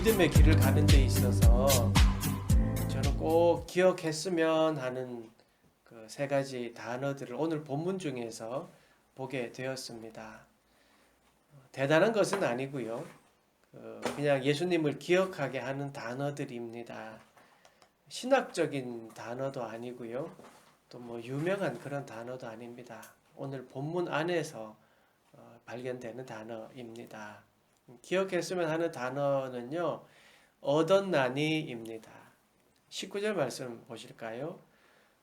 믿음의 길을 가는 데 있어서 저는 꼭 기억했으면 하는 그 세 가지 단어들을 오늘 본문 중에서 보게 되었습니다. 대단한 것은 아니고요. 그냥 예수님을 기억하게 하는 단어들입니다. 신학적인 단어도 아니고요. 또 뭐 유명한 그런 단어도 아닙니다. 오늘 본문 안에서 발견되는 단어입니다. 기억했으면 하는 단어는요, 얻었나니입니다. 19절 말씀 보실까요?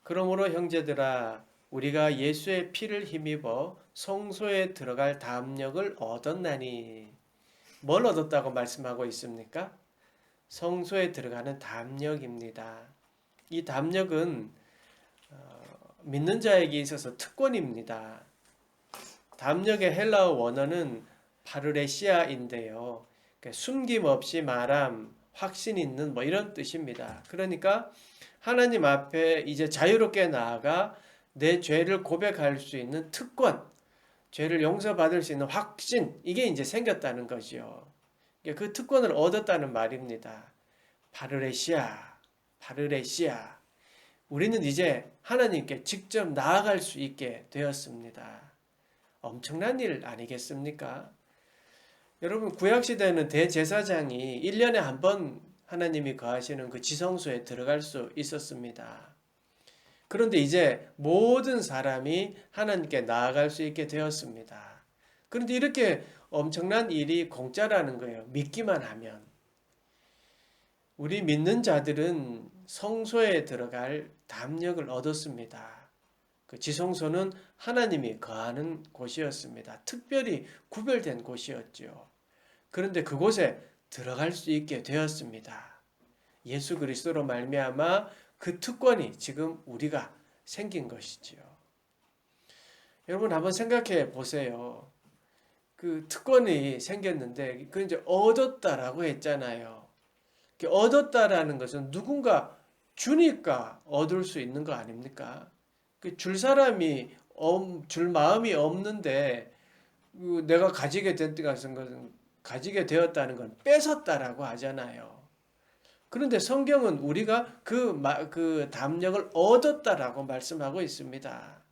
그러므로 형제들아, 우리가 예수의 피를 힘입어 성소에 들어갈 담력을 얻었나니. 뭘 얻었다고 말씀하고 있습니까? 성소에 들어가는 담력입니다. 이 담력은 믿는 자에게 있어서 특권입니다. 담력의 헬라어 원어는 파르레시아인데요. 숨김없이 말함, 확신 있는 뭐 이런 뜻입니다. 그러니까 하나님 앞에 이제 자유롭게 나아가 내 죄를 고백할 수 있는 특권, 죄를 용서받을 수 있는 확신, 이게 이제 생겼다는 거죠. 그 특권을 얻었다는 말입니다. 파르레시아, 파르레시아. 우리는 이제 하나님께 직접 나아갈 수 있게 되었습니다. 엄청난 일 아니겠습니까? 여러분, 구약시대에는 대제사장이 1년에 한 번 하나님이 거하시는 그 지성소에 들어갈 수 있었습니다. 그런데 이제 모든 사람이 하나님께 나아갈 수 있게 되었습니다. 그런데 이렇게 엄청난 일이 공짜라는 거예요. 믿기만 하면. 우리 믿는 자들은 성소에 들어갈 담력을 얻었습니다. 그 지성소는 하나님이 거하는 곳이었습니다. 특별히 구별된 곳이었죠. 그런데 그곳에 들어갈 수 있게 되었습니다. 예수 그리스도로 말미암아 그 특권이 지금 우리가 생긴 것이지요. 여러분 한번 생각해 보세요. 그 특권이 생겼는데 그 이제 얻었다라고 했잖아요. 얻었다라는 것은 누군가 주니까 얻을 수 있는 거 아닙니까? 줄 사람이 줄 마음이 없는데 내가 가지게 되었다는 건 뺏었다라고 하잖아요. 그런데 성경은 우리가 그 담력을 얻었다라고 말씀하고 있습니다.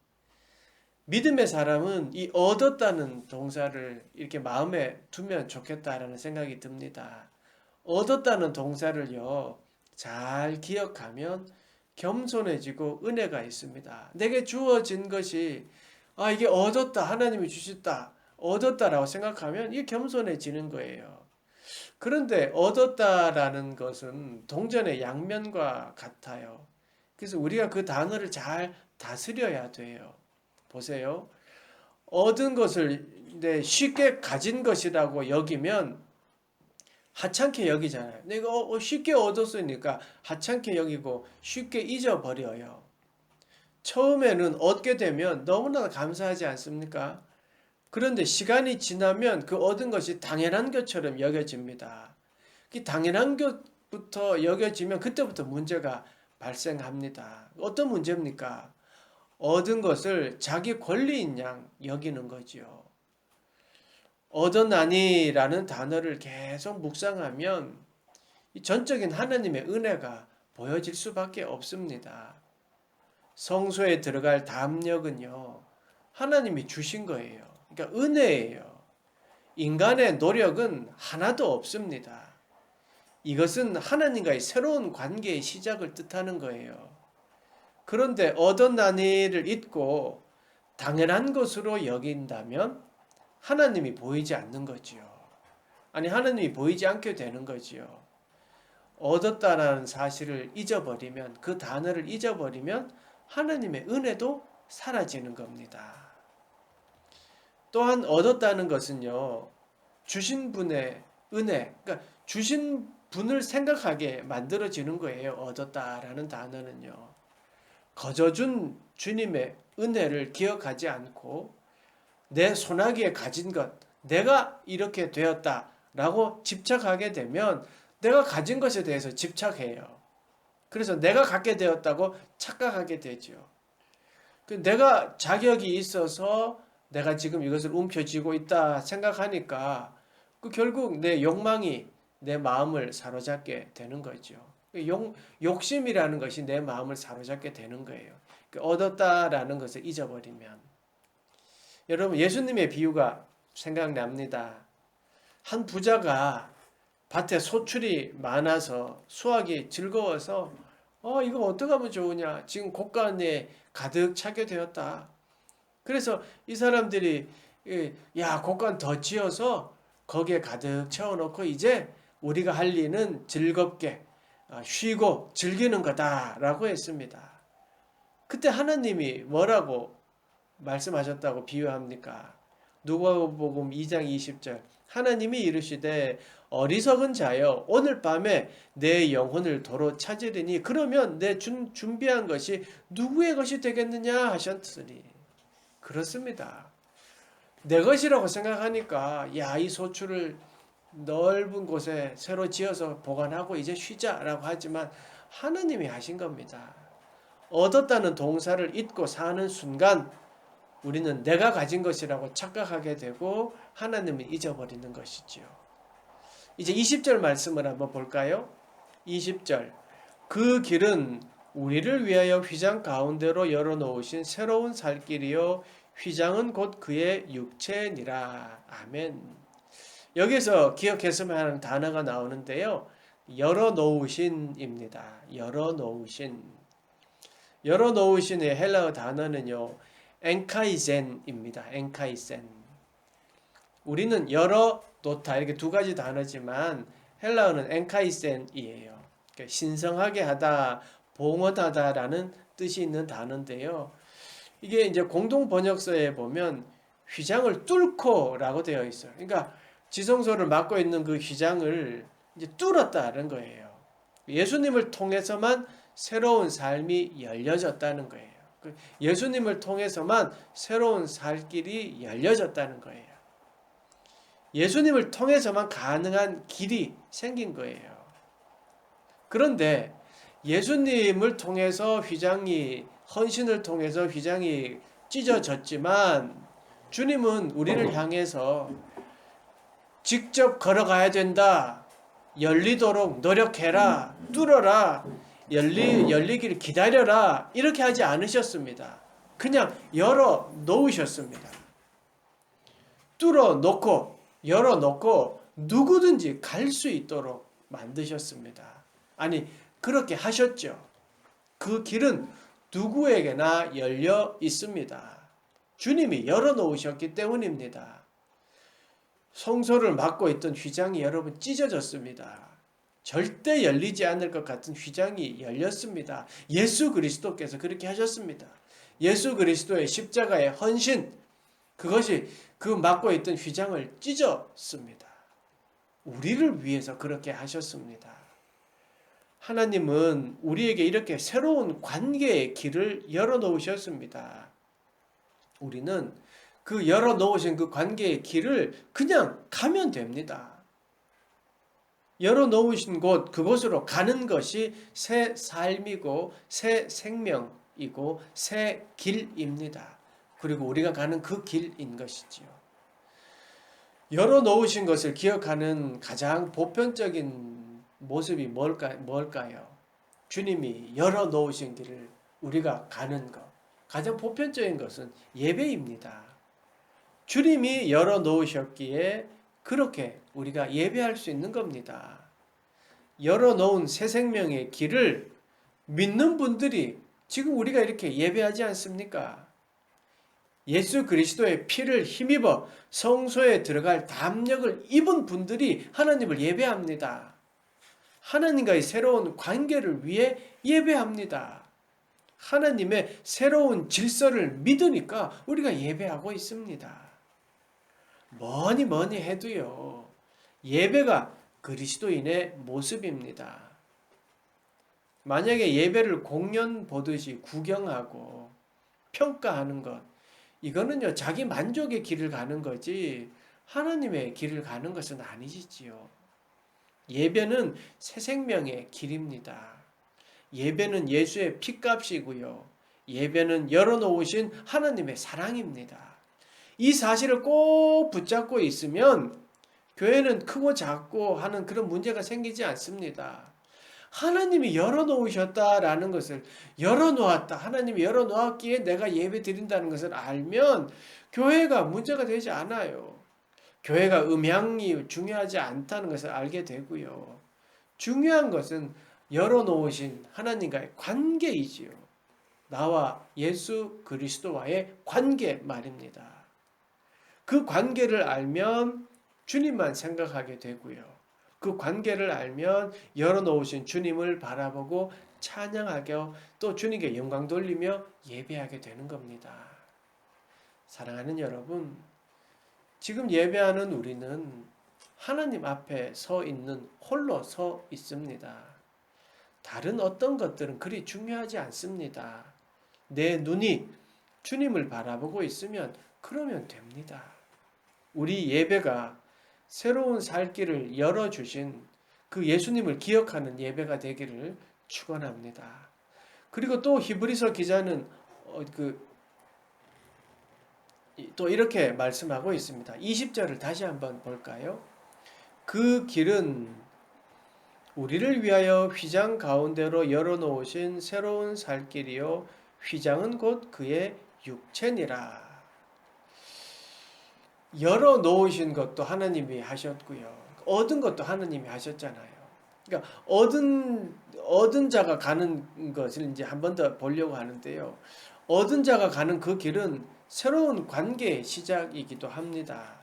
믿음의 사람은 이 얻었다는 동사를 이렇게 마음에 두면 좋겠다라는 생각이 듭니다. 얻었다는 동사를요, 잘 기억하면 겸손해지고 은혜가 있습니다. 내게 주어진 것이 이게 얻었다, 하나님이 주셨다, 얻었다라고 생각하면 이게 겸손해지는 거예요. 그런데 얻었다라는 것은 동전의 양면과 같아요. 그래서 우리가 그 단어를 잘 다스려야 돼요. 보세요. 얻은 것을 쉽게 가진 것이라고 여기면 하찮게 여기잖아요. 내가 쉽게 얻었으니까 하찮게 여기고 쉽게 잊어버려요. 처음에는 얻게 되면 너무나 감사하지 않습니까? 그런데 시간이 지나면 그 얻은 것이 당연한 것처럼 여겨집니다. 그 당연한 것부터 여겨지면 그때부터 문제가 발생합니다. 어떤 문제입니까? 얻은 것을 자기 권리인 양 여기는 거지요. 얻었나니라는 단어를 계속 묵상하면 이 전적인 하나님의 은혜가 보여질 수밖에 없습니다. 성소에 들어갈 담력은요, 하나님이 주신 거예요. 그러니까 은혜예요. 인간의 노력은 하나도 없습니다. 이것은 하나님과의 새로운 관계의 시작을 뜻하는 거예요. 그런데 얻었나니를 잊고 당연한 것으로 여긴다면 하나님이 보이지 않는 거지요. 아니, 하나님이 보이지 않게 되는 거지요. 얻었다라는 사실을 잊어버리면, 그 단어를 잊어버리면 하나님의 은혜도 사라지는 겁니다. 또한 얻었다는 것은요, 주신 분의 은혜, 그러니까 주신 분을 생각하게 만들어지는 거예요. 얻었다라는 단어는요. 거저준 주님의 은혜를 기억하지 않고 내 손아귀에 가진 것, 내가 이렇게 되었다라고 집착하게 되면 내가 가진 것에 대해서 집착해요. 그래서 내가 갖게 되었다고 착각하게 되죠. 내가 자격이 있어서 내가 지금 이것을 움켜쥐고 있다 생각하니까 결국 내 욕망이, 내 마음을 사로잡게 되는 거죠. 욕심이라는 것이 내 마음을 사로잡게 되는 거예요. 얻었다라는 것을 잊어버리면. 여러분, 예수님의 비유가 생각납니다. 한 부자가 밭에 소출이 많아서 수확이 즐거워서 이거 어떻게 하면 좋으냐. 지금 곳간에 가득 차게 되었다. 그래서 이 사람들이 야, 곳간 더 지어서 거기에 가득 채워놓고 이제 우리가 할 일은 즐겁게 쉬고 즐기는 거다라고 했습니다. 그때 하나님이 뭐라고 말씀하셨다고 비유합니까? 누가복음 2장 20절 하나님이 이르시되 어리석은 자여 오늘 밤에 내 영혼을 도로 찾으리니 그러면 내 준비한 것이 누구의 것이 되겠느냐 하셨으니 그렇습니다. 내 것이라고 생각하니까 야, 이 소출을 넓은 곳에 새로 지어서 보관하고 이제 쉬자라고 하지만 하나님이 하신 겁니다. 얻었다는 동사를 잊고 사는 순간 우리는 내가 가진 것이라고 착각하게 되고 하나님을 잊어버리는 것이지요. 이제 20절 말씀을 한번 볼까요? 20절 그 길은 우리를 위하여 휘장 가운데로 열어놓으신 새로운 살 길이요 휘장은 곧 그의 육체니라. 아멘. 여기서 기억했으면 하는 단어가 나오는데요. 열어놓으신입니다. 열어놓으신. 열어놓으신의 헬라어 단어는요. 엔카이센입니다. 엔카이센. 우리는 열어놓다 이렇게 두 가지 단어지만 헬라어는 엔카이센이에요. 그러니까 신성하게 하다, 봉헌하다라는 뜻이 있는 단어인데요. 이게 이제 공동 번역서에 보면 휘장을 뚫고라고 되어 있어요. 그러니까 지성소를 맡고 있는 그 휘장을 이제 뚫었다는 거예요. 예수님을 통해서만 새로운 삶이 열려졌다는 거예요. 예수님을 통해서만 새로운 살 길이 열려졌다는 거예요. 예수님을 통해서만 가능한 길이 생긴 거예요. 그런데 예수님을 통해서 헌신을 통해서 휘장이 찢어졌지만 주님은 우리를 향해서 직접 걸어가야 된다. 열리도록 노력해라. 뚫어라. 열리기를 기다려라. 이렇게 하지 않으셨습니다. 그냥 열어 놓으셨습니다. 뚫어 놓고 열어 놓고 누구든지 갈 수 있도록 만드셨습니다. 아니 그렇게 하셨죠. 그 길은 누구에게나 열려 있습니다. 주님이 열어 놓으셨기 때문입니다. 성소를 막고 있던 휘장이 여러분 찢어졌습니다. 절대 열리지 않을 것 같은 휘장이 열렸습니다. 예수 그리스도께서 그렇게 하셨습니다. 예수 그리스도의 십자가의 헌신, 그것이 그 막고 있던 휘장을 찢었습니다. 우리를 위해서 그렇게 하셨습니다. 하나님은 우리에게 이렇게 새로운 관계의 길을 열어놓으셨습니다. 우리는 그 열어놓으신 그 관계의 길을 그냥 가면 됩니다. 열어놓으신 곳, 그곳으로 가는 것이 새 삶이고 새 생명이고 새 길입니다. 그리고 우리가 가는 그 길인 것이지요. 열어놓으신 것을 기억하는 가장 보편적인 모습이 뭘까요? 주님이 열어놓으신 길을 우리가 가는 것. 가장 보편적인 것은 예배입니다. 주님이 열어놓으셨기에 그렇게 우리가 예배할 수 있는 겁니다. 열어놓은 새 생명의 길을 믿는 분들이 지금 우리가 이렇게 예배하지 않습니까? 예수 그리스도의 피를 힘입어 성소에 들어갈 담력을 입은 분들이 하나님을 예배합니다. 하나님과의 새로운 관계를 위해 예배합니다. 하나님의 새로운 질서를 믿으니까 우리가 예배하고 있습니다. 뭐니 해도요. 예배가 그리스도인의 모습입니다. 만약에 예배를 공연 보듯이 구경하고 평가하는 것, 이거는요, 자기 만족의 길을 가는 거지 하나님의 길을 가는 것은 아니지요. 예배는 새 생명의 길입니다. 예배는 예수의 피값이고요. 예배는 열어놓으신 하나님의 사랑입니다. 이 사실을 꼭 붙잡고 있으면 교회는 크고 작고 하는 그런 문제가 생기지 않습니다. 하나님이 열어놓으셨다라는 것을, 열어놓았다, 하나님이 열어놓았기에 내가 예배 드린다는 것을 알면 교회가 문제가 되지 않아요. 교회가 음향이 중요하지 않다는 것을 알게 되고요. 중요한 것은 열어놓으신 하나님과의 관계이지요. 나와 예수 그리스도와의 관계 말입니다. 그 관계를 알면 주님만 생각하게 되고요. 그 관계를 알면 열어놓으신 주님을 바라보고 찬양하게, 또 주님께 영광 돌리며 예배하게 되는 겁니다. 사랑하는 여러분, 지금 예배하는 우리는 하나님 앞에 서 있는, 홀로 서 있습니다. 다른 어떤 것들은 그리 중요하지 않습니다. 내 눈이 주님을 바라보고 있으면 그러면 됩니다. 우리 예배가 새로운 살 길을 열어주신 그 예수님을 기억하는 예배가 되기를 축원합니다. 그리고 또 히브리서 기자는 또 이렇게 말씀하고 있습니다. 20절을 다시 한번 볼까요? 그 길은 우리를 위하여 휘장 가운데로 열어놓으신 새로운 살 길이요 휘장은 곧 그의 육체니라. 열어놓으신 것도 하나님이 하셨고요. 얻은 것도 하나님이 하셨잖아요. 그러니까 얻은 자가 가는 것을 이제 한 번 더 보려고 하는데요. 얻은 자가 가는 그 길은 새로운 관계의 시작이기도 합니다.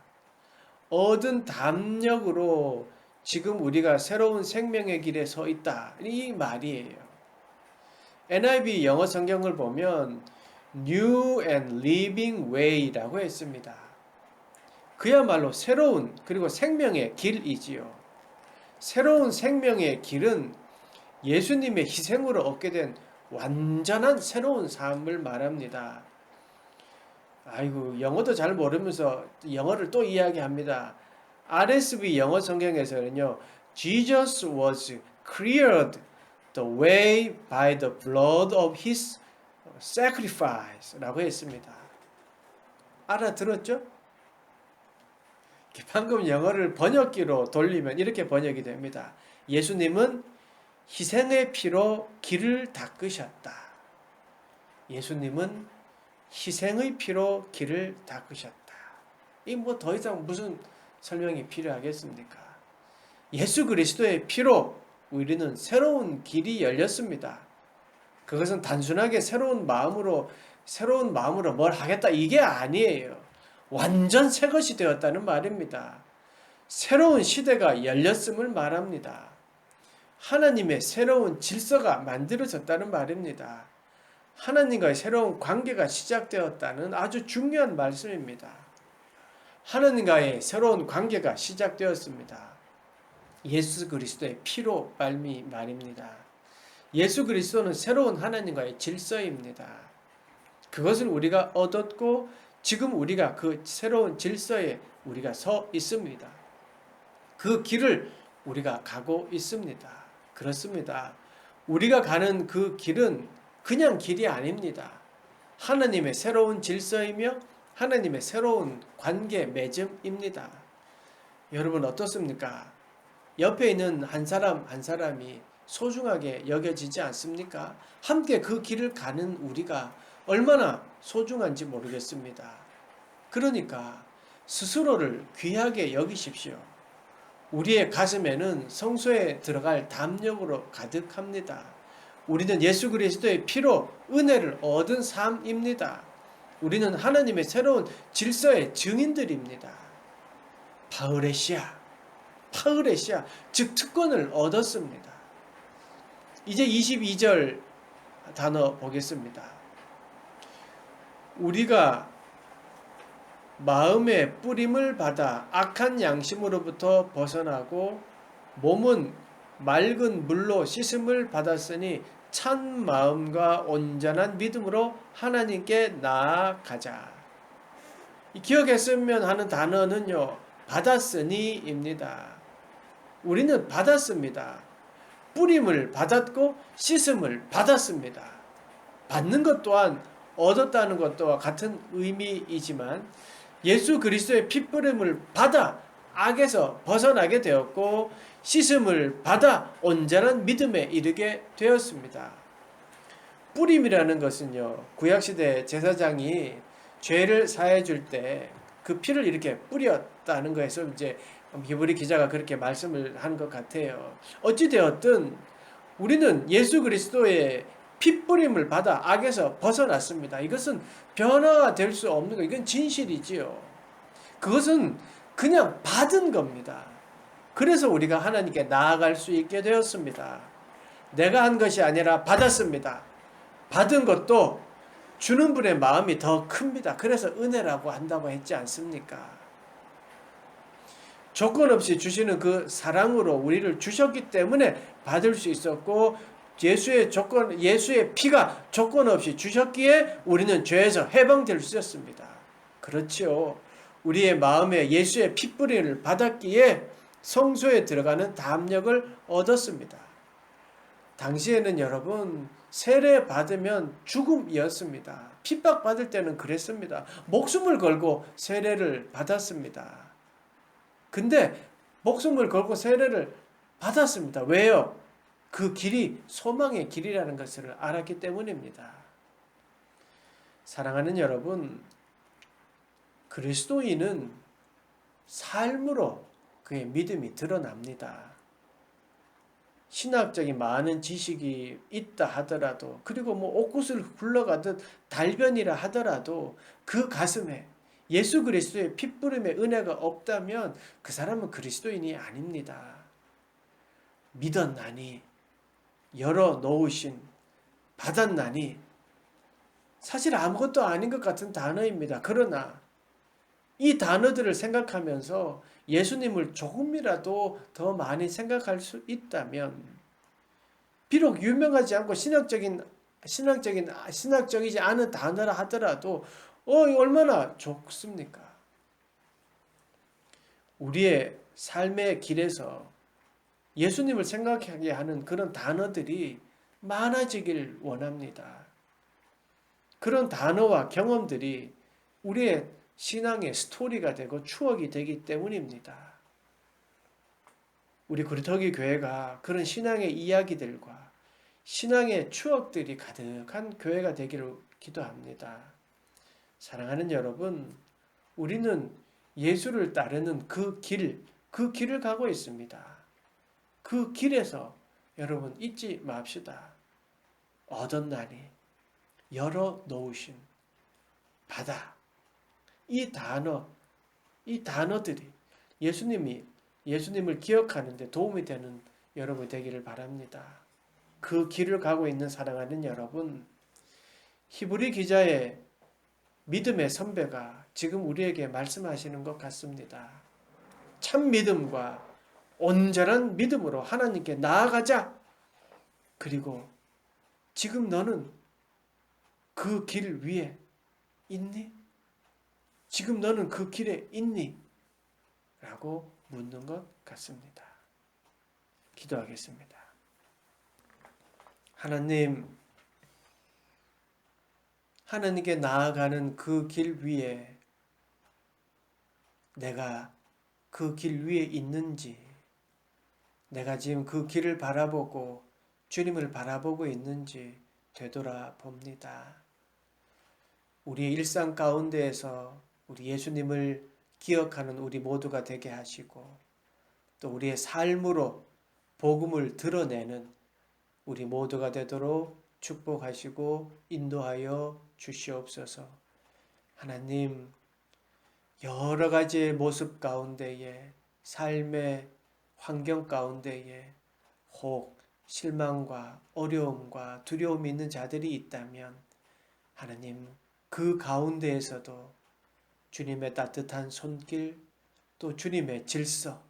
얻은 담력으로 지금 우리가 새로운 생명의 길에 서 있다. 이 말이에요. NIV 영어 성경을 보면 New and Living Way라고 했습니다. 그야말로 새로운 그리고 생명의 길이지요. 새로운 생명의 길은 예수님의 희생으로 얻게 된 완전한 새로운 삶을 말합니다. 아이고, 영어도 잘 모르면서 영어를 또 이야기합니다. RSV 영어 성경에서는요, Jesus was cleared the way by the blood of his sacrifice 라고 했습니다. 알아들었죠? 방금 영어를 번역기로 돌리면 이렇게 번역이 됩니다. 예수님은 희생의 피로 길을 닦으셨다. 예수님은 희생의 피로 길을 닦으셨다. 이 뭐 더 이상 무슨 설명이 필요하겠습니까? 예수 그리스도의 피로 우리는 새로운 길이 열렸습니다. 그것은 단순하게 새로운 마음으로 뭘 하겠다 이게 아니에요. 완전 새 것이 되었다는 말입니다. 새로운 시대가 열렸음을 말합니다. 하나님의 새로운 질서가 만들어졌다는 말입니다. 하나님과의 새로운 관계가 시작되었다는 아주 중요한 말씀입니다. 하나님과의 새로운 관계가 시작되었습니다. 예수 그리스도의 피로 말입니다. 예수 그리스도는 새로운 하나님과의 질서입니다. 그것을 우리가 얻었고 지금 우리가 그 새로운 질서에 우리가 서 있습니다. 그 길을 우리가 가고 있습니다. 그렇습니다. 우리가 가는 그 길은 그냥 길이 아닙니다. 하나님의 새로운 질서이며 하나님의 새로운 관계 맺음입니다. 여러분 어떻습니까? 옆에 있는 한 사람 한 사람이 소중하게 여겨지지 않습니까? 함께 그 길을 가는 우리가 얼마나 소중한지 모르겠습니다. 그러니까 스스로를 귀하게 여기십시오. 우리의 가슴에는 성소에 들어갈 담력으로 가득합니다. 우리는 예수 그리스도의 피로 은혜를 얻은 삶입니다. 우리는 하나님의 새로운 질서의 증인들입니다. 파으레시아, 즉 특권을 얻었습니다. 이제 22절 단어 보겠습니다. 우리가 마음의 뿌림을 받아 악한 양심으로부터 벗어나고 몸은 맑은 물로 씻음을 받았으니 찬 마음과 온전한 믿음으로 하나님께 나아가자. 기억했으면 하는 단어는요, 받았으니입니다. 우리는 받았습니다. 뿌림을 받았고 씻음을 받았습니다. 받는 것 또한 얻었다는 것과 같은 의미이지만 예수 그리스도의 핏뿌림을 받아 악에서 벗어나게 되었고 씻음을 받아 온전한 믿음에 이르게 되었습니다. 뿌림이라는 것은요, 구약시대 제사장이 죄를 사해 줄 때 그 피를 이렇게 뿌렸다는 거에서 이제 히브리 기자가 그렇게 말씀을 한 것 같아요. 어찌되었든 우리는 예수 그리스도의 핏뿌림을 받아 악에서 벗어났습니다. 이것은 변화가 될 수 없는 거, 이건 진실이지요. 그것은 그냥 받은 겁니다. 그래서 우리가 하나님께 나아갈 수 있게 되었습니다. 내가 한 것이 아니라 받았습니다. 받은 것도 주는 분의 마음이 더 큽니다. 그래서 은혜라고 한다고 했지 않습니까? 조건 없이 주시는 그 사랑으로 우리를 주셨기 때문에 받을 수 있었고, 예수의 피가 조건 없이 주셨기에 우리는 죄에서 해방될 수 있었습니다. 그렇지요. 우리의 마음에 예수의 핏뿌림을 받았기에 성소에 들어가는 담력을 얻었습니다. 당시에는 여러분, 세례 받으면 죽음이었습니다. 핍박 받을 때는 그랬습니다. 목숨을 걸고 세례를 받았습니다. 근데 목숨을 걸고 세례를 받았습니다. 왜요? 그 길이 소망의 길이라는 것을 알았기 때문입니다. 사랑하는 여러분, 그리스도인은 삶으로 그의 믿음이 드러납니다. 신학적인 많은 지식이 있다 하더라도, 그리고 옥구슬 굴러가듯 달변이라 하더라도 그 가슴에 예수 그리스도의 핏부림의 은혜가 없다면 그 사람은 그리스도인이 아닙니다. 믿었나니, 열어놓으신, 받았나니, 사실 아무것도 아닌 것 같은 단어입니다. 그러나 이 단어들을 생각하면서 예수님을 조금이라도 더 많이 생각할 수 있다면, 비록 유명하지 않고 신학적이지 않은 단어라 하더라도 얼마나 좋습니까? 우리의 삶의 길에서 예수님을 생각하게 하는 그런 단어들이 많아지길 원합니다. 그런 단어와 경험들이 우리의 신앙의 스토리가 되고 추억이 되기 때문입니다. 우리 구리터기 교회가 그런 신앙의 이야기들과 신앙의 추억들이 가득한 교회가 되기를 기도합니다. 사랑하는 여러분, 우리는 예수를 따르는 그 길을 가고 있습니다. 그 길에서 여러분 잊지 맙시다. 얻었나니, 열어놓으신 바다. 이 단어들이 예수님을 기억하는 데 도움이 되는 여러분이 되기를 바랍니다. 그 길을 가고 있는 사랑하는 여러분, 히브리 기자의 믿음의 선배가 지금 우리에게 말씀하시는 것 같습니다. 참 믿음과 온전한 믿음으로 하나님께 나아가자. 그리고 지금 너는 그 길 위에 있니? 지금 너는 그 길에 있니? 라고 묻는 것 같습니다. 기도하겠습니다. 하나님께 나아가는 그 길 위에 내가 그 길 위에 있는지, 내가 지금 그 길을 바라보고 주님을 바라보고 있는지 되돌아봅니다. 우리의 일상 가운데에서 우리 예수님을 기억하는 우리 모두가 되게 하시고, 또 우리의 삶으로 복음을 드러내는 우리 모두가 되도록 축복하시고 인도하여 주시옵소서. 하나님, 여러 가지의 모습 가운데에, 삶의 환경 가운데에 혹 실망과 어려움과 두려움이 있는 자들이 있다면, 하나님, 그 가운데에서도 주님의 따뜻한 손길, 또 주님의 질서,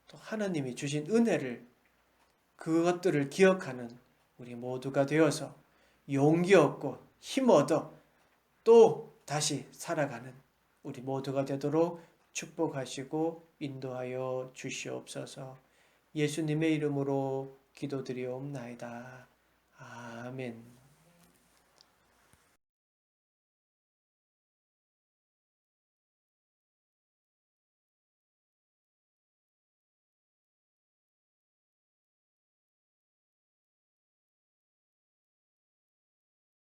또 하나님이 주신 은혜를, 그것들을 기억하는 우리 모두가 되어서 용기 얻고 힘 얻어 또 다시 살아가는 우리 모두가 되도록 축복하시고 인도하여 주시옵소서. 예수님의 이름으로 기도드리옵나이다. 아멘.